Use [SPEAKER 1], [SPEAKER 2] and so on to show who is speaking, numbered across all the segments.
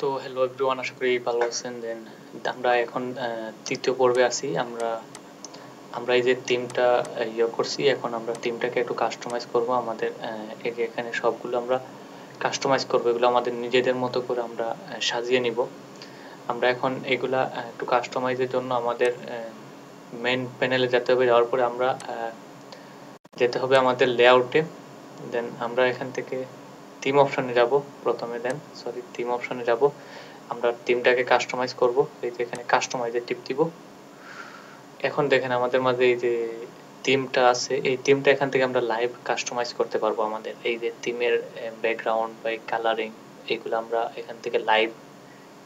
[SPEAKER 1] তো hello everyone, আশা করি ভালো আছেন। দেন আমরা এখন তৃতীয় পর্বে আছি। আমরা আমরা এই যে থিমটা করছি, এখন আমরা থিমটাকে একটু কাস্টমাইজ করব। আমাদের এই যে এখানে সবগুলো আমরা কাস্টমাইজ করব, এগুলো আমাদের নিজেদের মতো করে আমরা সাজিয়ে নিব। আমরা এখন এগুলা একটু কাস্টমাইজের জন্য আমাদের মেইন প্যানেলে যেতে হবে। যাওয়ার পরে আমরা যেতে হবে আমাদের লেআউটে। দেন আমরা এখান থেকে থিম অপশনে যাব প্রথমে। থিম অপশনে যাব। আমরা থিমটাকে কাস্টমাইজ করব। এই যে এখানে কাস্টমাইজে টিপ দিব। এখন দেখেন আমাদের মাঝে এই যে থিমটা আছে, এই থিমটা এখান থেকে আমরা লাইভ কাস্টমাইজ করতে পারবো। আমাদের এই যে থিমের ব্যাকগ্রাউন্ড বা কালারিং, এইগুলো আমরা এখান থেকে লাইভ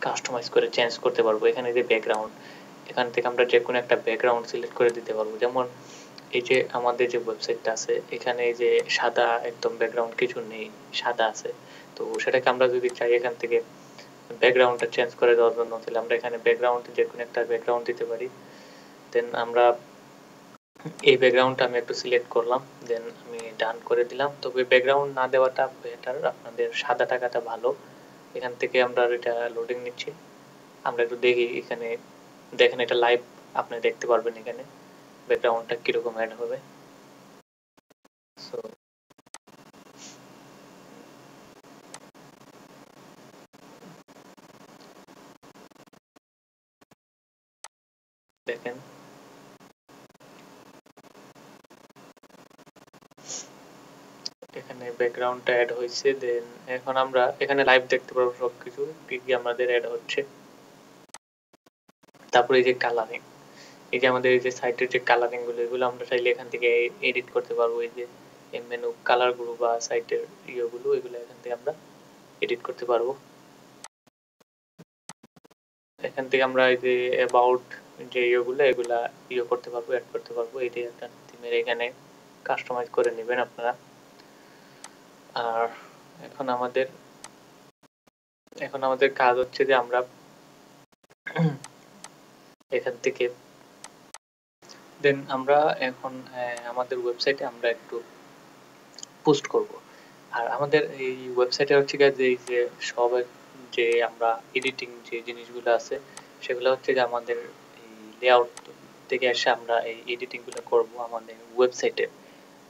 [SPEAKER 1] কাস্টমাইজ করে চেঞ্জ করতে পারবো। এখানে যে ব্যাকগ্রাউন্ড, এখান থেকে আমরা যে কোনো একটা ব্যাকগ্রাউন্ড সিলেক্ট করে দিতে পারবো। যেমন এই যে আমাদের যে ওয়েবসাইটটা আছে, এখানে এই যে সাদা একদম ব্যাকগ্রাউন্ড কিছু নেই, সাদা আছে। তো সেটাকে আমরা যদি চাই এখান থেকে ব্যাকগ্রাউন্ডটা চেঞ্জ করে দেওয়ার জন্য, তাহলে আমরা এখানে ব্যাকগ্রাউন্ড যে কোনো একটা ব্যাকগ্রাউন্ড দিতে পারি। দেন আমরা এই ব্যাকগ্রাউন্ডটা আমি একটু সিলেক্ট করলাম, দেন আমি ডান করে দিলাম। তবে ব্যাকগ্রাউন্ড না দেওয়াটা বেটার, আপনাদের সাদা টাকাটা ভালো। এখান থেকে আমরা এটা লোডিং নিচ্ছি। আমরা একটু দেখি, এখানে দেখেন এটা লাইভ আপনি দেখতে পারবেন এখানে ব্যাকগ্রাউন্ডটা কিরকম অ্যাড হবে। সো দেখেন এখানে ব্যাকগ্রাউন্ডটা অ্যাড হয়েছে। দেন এখন আমরা এখানে লাইভ দেখতে পারবো সবকিছু কি কি আমাদের অ্যাড হচ্ছে। তারপরে এই যে কালারিং, এই যে আমাদের এই যে সাইটের যে কালারিং গুলো, এগুলো আমরা চাইলে এখান থেকে এডিট করতে পারবো। এই যে মেনু কালার গুলো বা সাইটের ইয়েগুলো, এগুলো এখান থেকে আমরা এডিট করতে পারবো। এখান থেকে আমরা এই যে অ্যাবাউট যে ইয়েগুলো, এগুলা করতে পারবো, অ্যাড করতে পারবো। এই যে একটা থিমের এখানে কাস্টমাইজ করে নেবেন আপনারা। আর এখন আমাদের কাজ হচ্ছে যে আমরা এখান থেকে দেন আমরা এখন আমাদের ওয়েবসাইটে আমরা একটু পোস্ট করব। আর আমাদের এই ওয়েবসাইটে হচ্ছে যে এই যে সব যে আমরা এডিটিং যে জিনিসগুলো আছে, সেগুলো হচ্ছে যে আমাদের এই লেআউট থেকে এসে আমরা এই এডিটিং গুলো করব আমাদের ওয়েবসাইটে।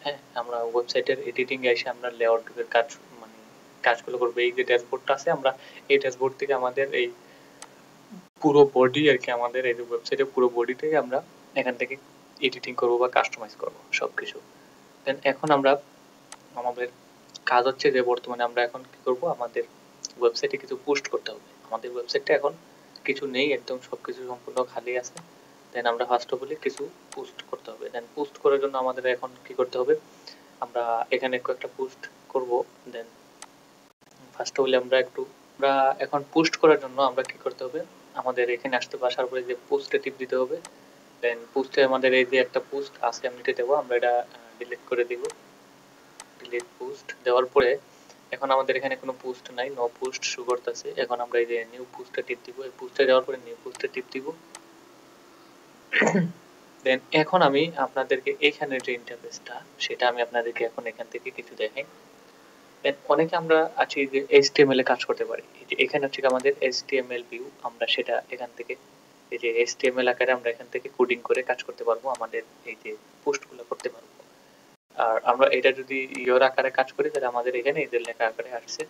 [SPEAKER 1] হ্যাঁ, আমরা ওয়েবসাইটের এডিটিং এ এসে আমরা লেআউট এর কাজ মানে কাজগুলো করব। এই যে ড্যাশবোর্ডটা আছে, আমরা এই ড্যাশবোর্ড থেকে আমাদের এই পুরো বডি আর কি, আমাদের এই যে ওয়েবসাইটের পুরো বডি থেকে আমরা এখান থেকে এডিটিং করব বা কাস্টমাইজ করব সবকিছু। দেন এখন আমরা আমাদের কাজ হচ্ছে যে বর্তমানে আমরা এখন কি করব, আমাদের ওয়েবসাইটে কিছু পোস্ট করতে হবে। আমাদের ওয়েবসাইটটা এখন কিছু নেই, একদম সবকিছু সম্পূর্ণ খালি আছে। দেন আমরা ফার্স্ট অফ অল কিছু পোস্ট করতে হবে। দেন পোস্ট করার জন্য আমাদের এখন কি করতে হবে, আমরা এখানে কয়েকটা পোস্ট করব। দেন ফার্স্ট অফ অল আমরা এখন পোস্ট করার জন্য আমরা কি করতে হবে, আমাদের এখানে আসতে হবে। আসার পরে যে পোস্টে টিপ দিতে হবে। দেন পোস্টে আমাদের এই যে একটা পোস্ট আছে আমি এটা দেবো, আমরা এটা ডিলিট করে দিব। ডিলিট পোস্ট দেওয়ার পরে এখন আমাদের এখানে কোনো পোস্ট নাই, নো পোস্ট শো করতেছে। এখন আমরা এই যে নিউ পোস্টে টিপ দিব। এই পোস্টে যাওয়ার পরে নিউ পোস্টে টিপ দিব। দেন এখন আমি আপনাদেরকে এখানে যে ইন্টারফেসটা, সেটা আমি আপনাদেরকে এখন এখান থেকে কিছু দেখাই। দেন অনেকে আমরা আছি যে HTML এ কাজ করতে পারি। এই যে এখানে হচ্ছে আমাদের HTML ভিউ, আমরা সেটা এখান থেকে এই যে HTML আকারে আমরা এখান থেকে কোডিং করে কাজ করতে পারবো, আমাদের এই যে পোস্টগুলো করতে পারবো। আর আমরা এটা যদি ইয়োর আকারে কাজ করি, তাহলে আমাদের এখানে এই যে লেখা আকারে আসছে।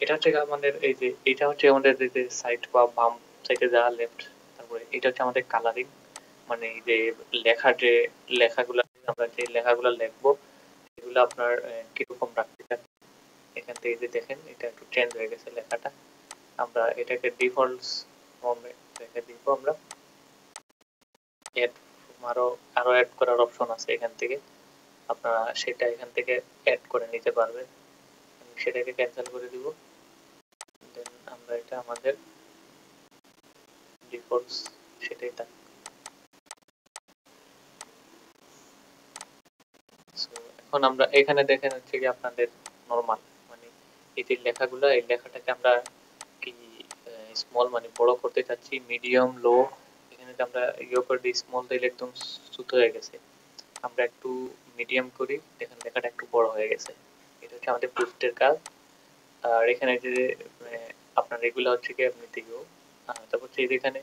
[SPEAKER 1] এটা হচ্ছে আমাদের এই যে এটা হচ্ছে আমাদের যে সাইড বা বাম সাইডে যা লেফট। তারপরে এটা হচ্ছে আমাদের কালারিং, মানে এই যে লেখার যে লেখাগুলো, আমরা যে লেখাগুলো লিখবো সেগুলো আপনার কিরকম রাখতে চান। এখান থেকে যে দেখেন এটা একটু চেঞ্জ হয়ে গেছে লেখাটা। আমরা এটাকে ডিফল্ট ফর্মে রেখে দিব। আমরা এড আরো আরো অ্যাড করার অপশন আছে এখান থেকে, আপনারা সেটা এখান থেকে অ্যাড করে নিতে পারবেন। আমি সেটাকে ক্যান্সেল করে দিব। দেন আমরা এটা আমাদের ডিফল্ট সেটাই থাকবে। এখন আমরা এখানে দেখেন হচ্ছে কি আপনাদের নরমাল, মানে এই যে লেখাগুলো, এই লেখাটাকে আমরা কি স্মল মানে বড় করতে চাচ্ছি, মিডিয়াম, লো। এখানে আমরা করে দিই স্মল, দিলে একদম ছোট হয়ে গেছে। আমরা একটু মিডিয়াম করি, দেখেন লেখাটা একটু বড় হয়ে গেছে। এটা হচ্ছে আমাদের পোস্টের কাজ। আর এখানে যে আপনার আপনার এগুলা হচ্ছে কি আপনি দিও। তারপর হচ্ছে এখানে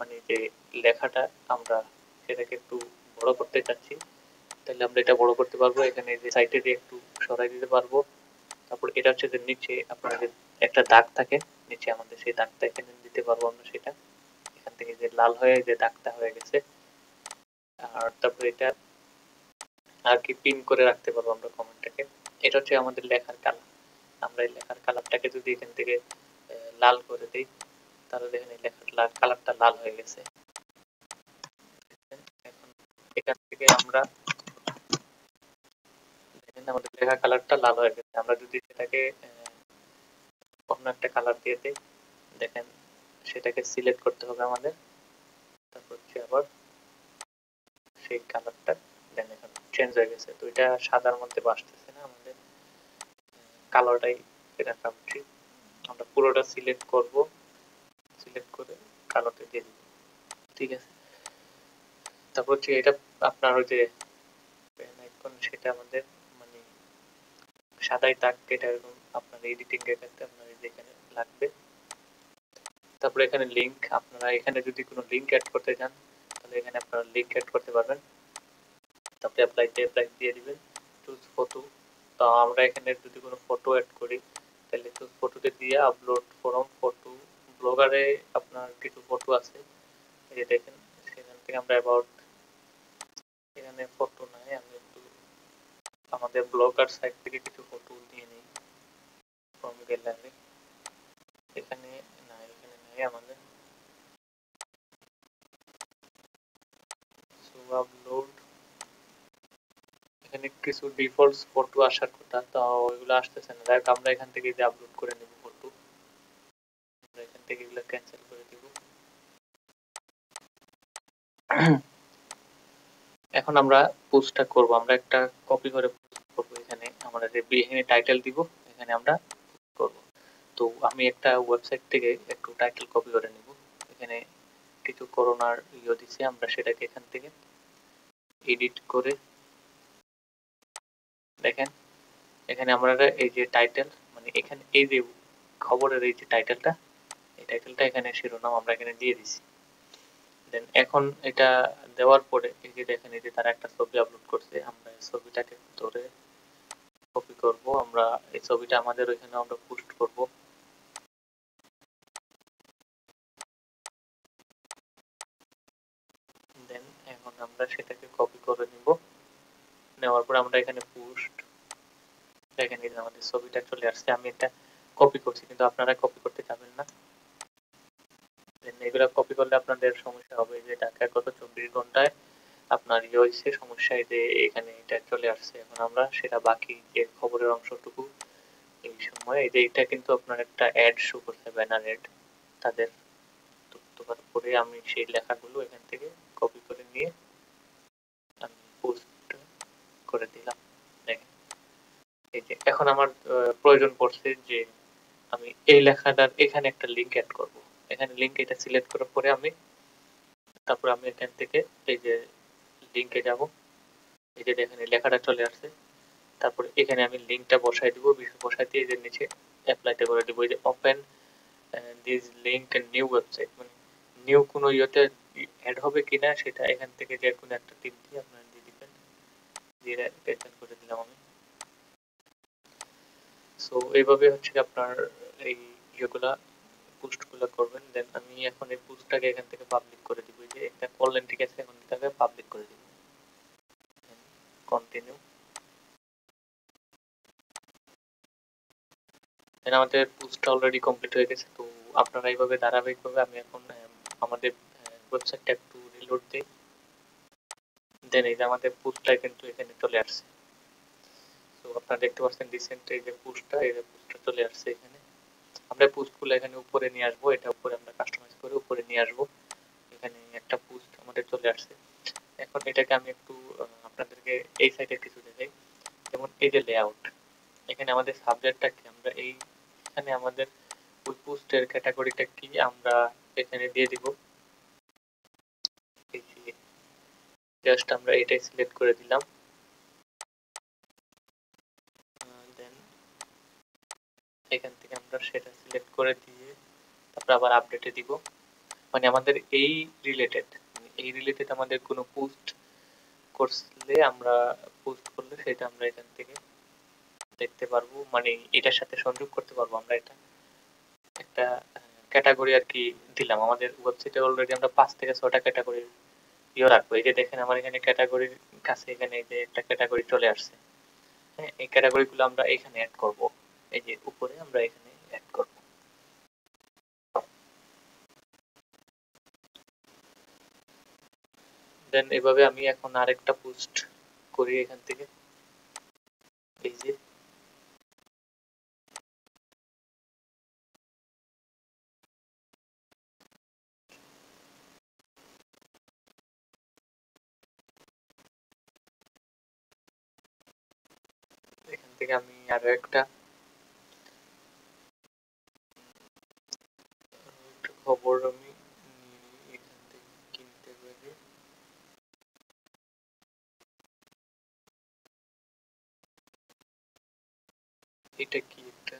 [SPEAKER 1] মানে যে লেখাটা আমরা সেটাকে একটু বড় করতে চাচ্ছি, তাহলে আমরা এটা বড় করতে পারবো। এখানে যে সাইডে দিয়ে একটু সরাই দিতে পারবো। তারপর এটা হচ্ছে যে নিচে আপনার যে একটা দাগ থাকে নিচে, আমাদের সেই দাগটা এখানে দিতে পারবো আমরা। সেটা এখান থেকে যে লাল হয়ে যে দাগটা হয়ে গেছে, আর তারপর এটা আর কি পিন করে রাখতে পারবো আমরা কমেন্টটাকে। এটা হচ্ছে আমাদের লেখার কালার। আমরা এই লেখার কালারটাকে যদি এখান থেকে লাল করে দিই, তাহলে দেখেন এই লেখার কালারটা লাল হয়ে গেছে। এখন এখান থেকে আমরা দেখেন আমাদের লেখার কালারটা লাল হয়ে গেছে। আমরা যদি সেটাকে অন্য একটা কালার দিয়ে দিই, দেখেন সেটাকে সিলেক্ট করতে হবে আমাদের। তারপর হচ্ছে আবার সেই কালারটা দেন এখন চেঞ্জ হয়ে গেছে। তো এটা সাদার মধ্যে বাসতেছে না, আমাদের কালারটাই রাখা উচিত। আমরা পুরোটা সিলেক্ট করব, সিলেক্ট করে কালোতে দিয়ে দিব। ঠিক আছে, তারপর হচ্ছে এটা আপনার ওই যে পেন আইকন, সেটা আমাদের মানে সাদাই থাকবে, এটা এরকম আপনার এডিটিং এর ক্ষেত্রে আপনার যেখানে লাগবে। তারপরে এখানে লিংক, আপনারা এখানে যদি কোনো লিংক অ্যাড করতে চান তাহলে এখানে আপনারা লিংক অ্যাড করতে পারবেন। তারপরে অ্যাপ্লাই দিয়ে দিবেন। চুজ ফটো, তো আমরা এখানে যদি কোনো ফটো অ্যাড করি তাহলে চুজ ফটোতে দিয়ে আপলোড ফরম ফটো। ব্লগারে আপনার কিছু ফটো আছে, এই যে দেখেন সেখান থেকে আমরা অ্যাবাউট, এখানে ফটো নাই, আমি একটু আমাদের ব্লগার সাইট থেকে কিছু ফটো নিয়ে নিই ফ্রম গ্যালারি। এখানে নাই, এখানে নাই আমাদের। সো আপলোড, এখানে কিছু ডিফল্ট ফটো আসার কথা, তো ওইগুলো আসতেছে না। দেখ আমরা এখান থেকে যে আপলোড করে নেব ফটো, আমরা এখান থেকে এগুলো ক্যান্সেল করে দিব। এখন আমরা পোস্টটা করব, আমরা একটা কপি করে পোস্ট করব। এখানে আমরা যে এখানে টাইটেল দিব, এখানে আমরা করব। তো আমি একটা ওয়েবসাইট থেকে একটু টাইটেল কপি করে নিব। এখানে কিছু করোনার দিছি, আমরা সেটাকে এখান থেকে এডিট করে দেখেন এখানে আমরা এই যে টাইটেল, মানে এখানে এই যে খবরের এই যে টাইটেলটা, এই টাইটেলটা এখানে শিরোনাম আমরা এখানে দিয়ে দিছি। দেন এখন এটা দেওয়ার পরে এই যে দেখেন এই যে তারা একটা ছবি আপলোড করছে, আমরা এই ছবিটাকে ধরে কপি করব। আমরা এই ছবিটা আমাদের ওইখানে আমরা পোস্ট করব। দেন এখন আমরা সেটাকে কপি করে নিব। নেওয়ার পর আমরা এখানে পোস্ট, দেখেন এই যে আমাদের ছবিটা চলে আসছে। আমি এটা কপি করছি, কিন্তু আপনারা কপি করতে যাবেন না। এগুলা কপি করলে আপনাদের সমস্যা হবে, যে ঢাকায় গত 24 ঘন্টায় আপনার হয়েছে সমস্যা, যে এখানে এটা চলে আসছে। এখন আমরা সেটা বাকি যে খবরের অংশটুকু এই সময়, এই যে এটা কিন্তু আপনার একটা অ্যাড শো করছে, ব্যানার অ্যাড তাদের। পরে আমি সেই লেখাগুলো এখান থেকে কপি করে নিয়ে আমি পোস্ট করে দিলাম। দেখেন এই যে এখন আমার প্রয়োজন পড়ছে যে আমি এই লেখাটার এখানে একটা লিংক অ্যাড করব। এখানে লিংক এটা সিলেক্ট করার পরে আমি তারপর আমি এখান থেকে এই যে লিংকে যাব, এই যে দেখেন এই লেখাটা চলে আসছে। তারপর এখানে আমি লিংকটা বসাই দিব, বসাই দিয়ে যে নিচে অ্যাপ্লাইটা করে দিব। এই যে open this link new website, মানে নিউ কোনো ইয়েতে অ্যাড হবে কিনা সেটা এখান থেকে যে কোনো একটা টিপ দিয়ে আপনারা দিয়ে দিবেন। দিয়ে ক্যান্সেল করে দিলাম আমি। সো এইভাবে হচ্ছে আপনার এই ইয়েগুলা পোস্টগুলো করবেন। দেন আমি এখন এই পোস্টটাকে এখান থেকে পাবলিক করে দিব। যে এটা করলেন, ঠিক আছে, এখন এটাকে পাবলিক করে দিব। কন্টিনিউ। দেন আমাদের পোস্টটা অলরেডি কমপ্লিট হয়ে গেছে। তো আপনারা এইভাবে ধারাবাহিকভাবে, আমি এখন আমাদের ওয়েবসাইটটা একটু রিলোড দিই। দেন এই যে আমাদের পোস্টটা কিন্তু এখানে চলে আসছে। তো আপনারা দেখতে পাচ্ছেন রিসেন্ট এই যে পোস্টটা, এই যে পোস্টটা চলে আসছে এখানে। আমরা পোস্টগুলো এখানে উপরে নিয়ে আসবো, এটা উপরে আমরা কাস্টমাইজ করে উপরে নিয়ে আসবো। এখানে একটা পোস্ট আমাদের চলে আসছে। এখন এটাকে আমি একটু আপনাদেরকে এই সাইডে কিছু দেখাই। যেমন এই যে লেআউট, এখানে আমাদের সাবজেক্টটা কি, আমরা এখানে আমাদের ওই পোস্টের ক্যাটাগরিটা কি আমরা এখানে দিয়ে দিব। জাস্ট আমরা এটাই সিলেক্ট করে দিলাম। দেন এখান থেকে আমরা সেটা সিলেক্ট করে দিয়ে আমরা আবার আপডেটে দিব। মানে আমাদের এই রিলেটেড আমাদের কোনো পোস্ট করলে সেটা আমরা এখান থেকে দেখতে পারবো, মানে এটার সাথে সংযোগ করতে পারবো। আমরা এটা একটা ক্যাটাগরি আর কি দিলাম। আমাদের ওয়েবসাইটে অলরেডি আমরা 5 থেকে 6টা ক্যাটাগরি রাখবো। এই যে দেখেন আমার এখানে ক্যাটাগরির কাছে এখানে এই যে একটা ক্যাটাগরি চলে আসছে। হ্যাঁ, এই ক্যাটাগরি গুলো আমরা এখানে অ্যাড করব। এই যে উপরে আমরা এখানে অ্যাড করব। দেন এভাবে আমি এখন আরেকটা পোস্ট করি এখান থেকে। এই যে এখান থেকে আমি আরো একটা খবর আমি এখান থেকে কিনতে পারি। এটা কি একটা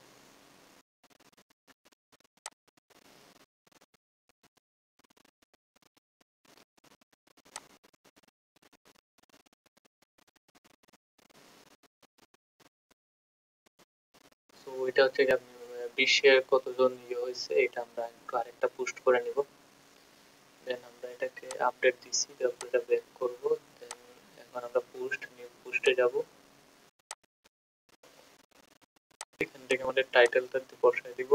[SPEAKER 1] তো এটা হচ্ছে কি আপনি বিশ্বের কতজন হয়েছে এটা আমরা একটু আরেকটা পোস্ট করে নিব। দেন আমরা এটাকে আপডেট দিছি, তারপর এটা ব্যাক করব। দেন এখন আমরা নিউ পোস্টে যাব। এখান থেকে আমাদের টাইটেলটা বসায় দিব।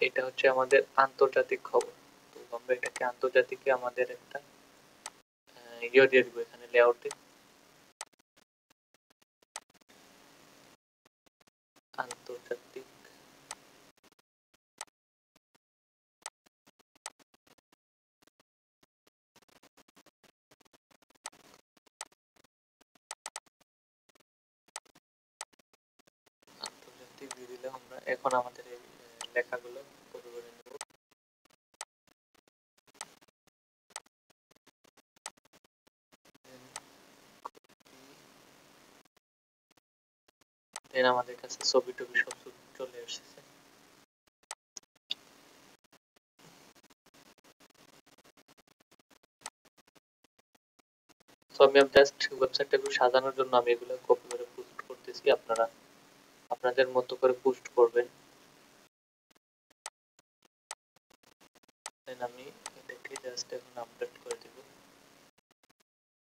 [SPEAKER 1] এটা হচ্ছে আমাদের আন্তর্জাতিক খবর। তো আমরা এটাকে আন্তর্জাতিকে আমাদের একটা দিয়ে দিব এখানে লেআউটে। আন্তর্জাতিক আন্তর্জাতিক দিয়ে দিলে আমরা এখন আমাদের এই লেখাগুলো কপি করে নেব। দেন আমাদের কাছে ছবি টবি সব চলে এসেছে। তো আমি জাস্ট ওয়েবসাইটটা একটু সাজানোর জন্য আমি এগুলো কপি করে পোস্ট করতেছি। আপনারা আপনাদের মতো করে পোস্ট করবেন। দেন আমি এটাকে জাস্ট এখন আপডেট করে দেব,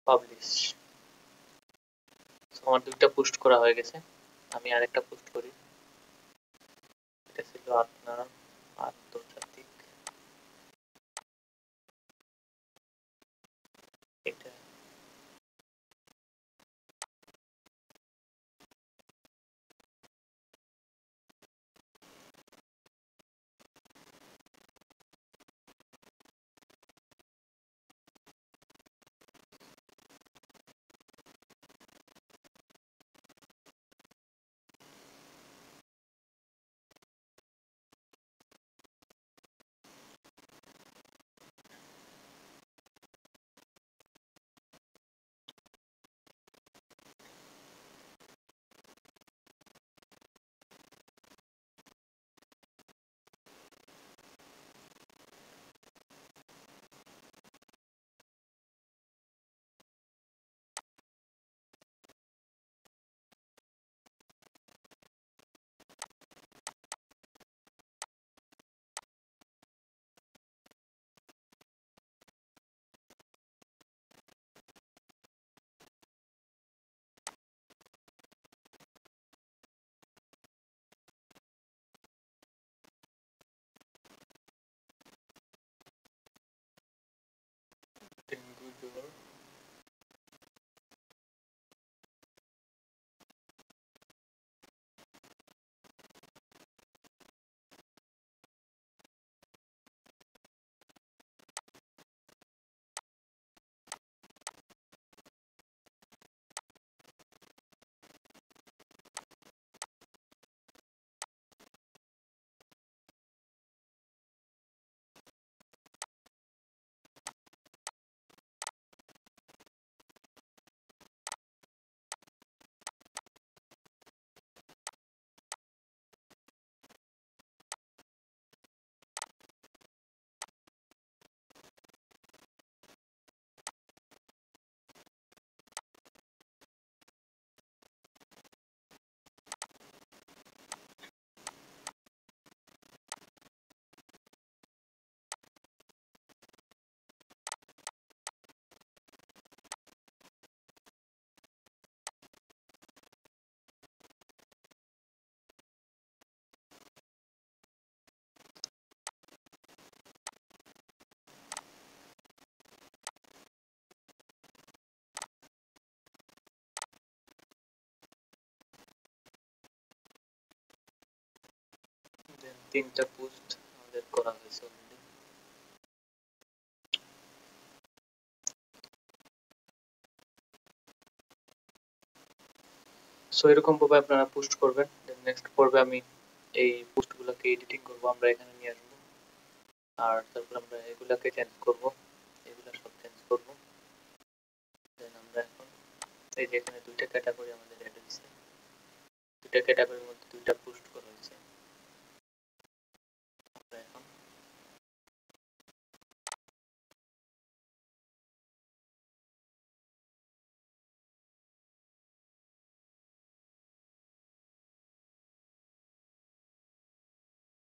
[SPEAKER 1] পাবলিশ। আমার দুইটা পোস্ট করা হয়ে গেছে। আমি আরেকটা পোস্ট করি। এটা ছিল আপনার আন্তর্জাতিক। এটা 3টা পোস্ট আমাদের করা হয়েছে অলরেডি। সো এরকম ভাবে আপনারা পোস্ট করবেন। দেন নেক্সট পর্বে আমি এই পোস্টগুলোকে এডিটিং করব, আমরা এখানে নিয়ে আসবো, আর তারপর আমরা এগুলাকে চেঞ্জ করব, এগুলা সব চেঞ্জ করব। দেন আমরা এখন এই যে এখানে দুইটা ক্যাটাগরি আমাদের